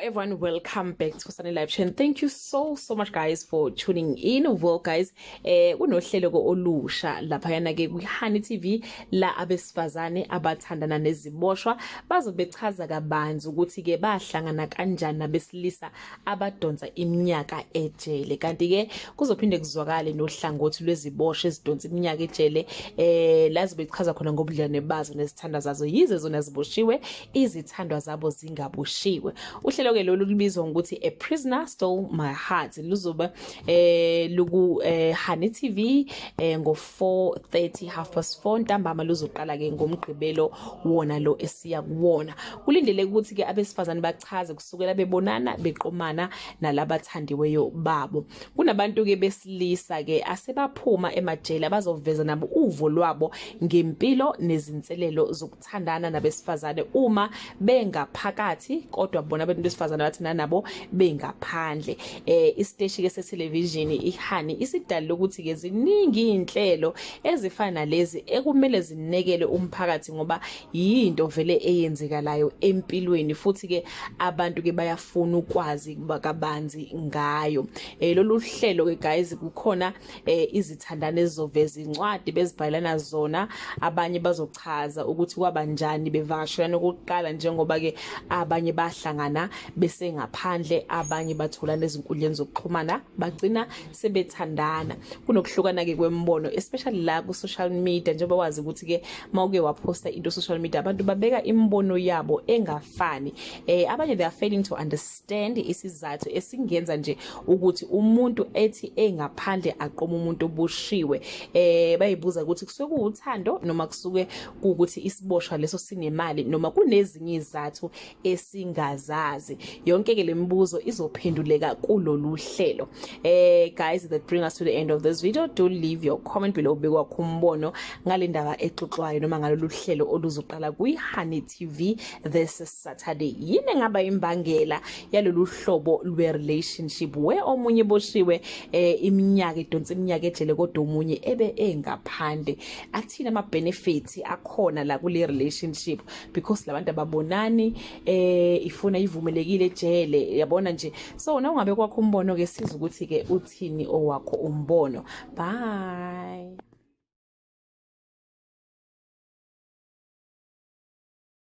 everyone, welcome back to Sunny Live Chain. Thank you so much guys for tuning in. Well guys, kunohlelo olusha laphayana ke kwiHani TV la abesifazane abathandana neziboshwa bazobechaza kabanzi ukuthi ke bahlangana kanjani nabesilisa abadonsa iminyaka ejele. Kanti ke kuzophinde kuzwakale nohlangothi lweziboshwa ezidonsa iminyaka ejele lazo bechaza khona ngobudlelwane bazo nezithandwa zazo yize zona ziboshiwe izithandwa zabo zingaboshiwe. Uhlelo ke lolu libizwa ukuthi A Prisoner Stole My Heart luzoba luku Hani TV ngo 4:30 4:30 ntambama luzoqala ke ngomgqibelo wona lo esiya kuwona. Kulindele ukuthi ke abesifazane bachaze kusukela bebonana beqomana nalabathandiweyo babo. Kunabantu ke besilisa ke asebaphuma emajele bazoveza nabo uvo lwabo ngempilo nezinselelo zokuthandana nabesifazane uma bengaphakathi kodwa bona abantu besifazane abathina nabo bengaphandle. Isiteshi ke setelevision iHani isidali lokuthi ke ziningi inhlelo ezifana lezi ekumele zinekele umphakathi ngoba yinto vele eyenzekalayo empilweni futhi ke abantu ke bayafuna ukwazi kabanzi ngayo. Lolu hlelo ke guys kukhona izithandane ezizoveza incwadi bezibhalana zona, abanye bazochaza ukuthi kwabanjani bevakashelana ukuqala njengoba ke abanye bahlangana bese ngaphandle, abanye bathola nezinkundleni zokuxhumana bagcina sebethandana. Kunokuhlukana ke kwembono especially la ku social media njengoba wazi ukuthi ke mawuke waposta into social media abantu babeka imbono yabo engafani. Abanye they are failing to understand isizathu esingenza nje ukuthi umuntu ethi engaphandle aqoma umuntu obushiwe. Bayibuza ukuthi kusuke kuuthando noma kusuke ukuthi isiboshwa leso sinemali noma kunezinye izathu esingazazi. Yonke ke lemibuzo izophenduleka kulolu hlelo. Guys, that bring us to the end of this video. Do leave your comment below bekwakho umbono ngale ndaba exoxwayo noma ngalolu hlelo oluzoqala kwiHani TV this Saturday. Yini ngaba imbangela yalolu hlobo lwe relationship where omunye boshiwe iminyaka idonsa iminyaka ejele kodwa omunye ebe engaphandle? Athina ama benefits akhona la kule relationship because labantu ababonani ifuna ivumelekile ejele, yabona nje. So na ungabe kwakho umbono ke siza ukuthi ke uthini owakho umbono. Bye.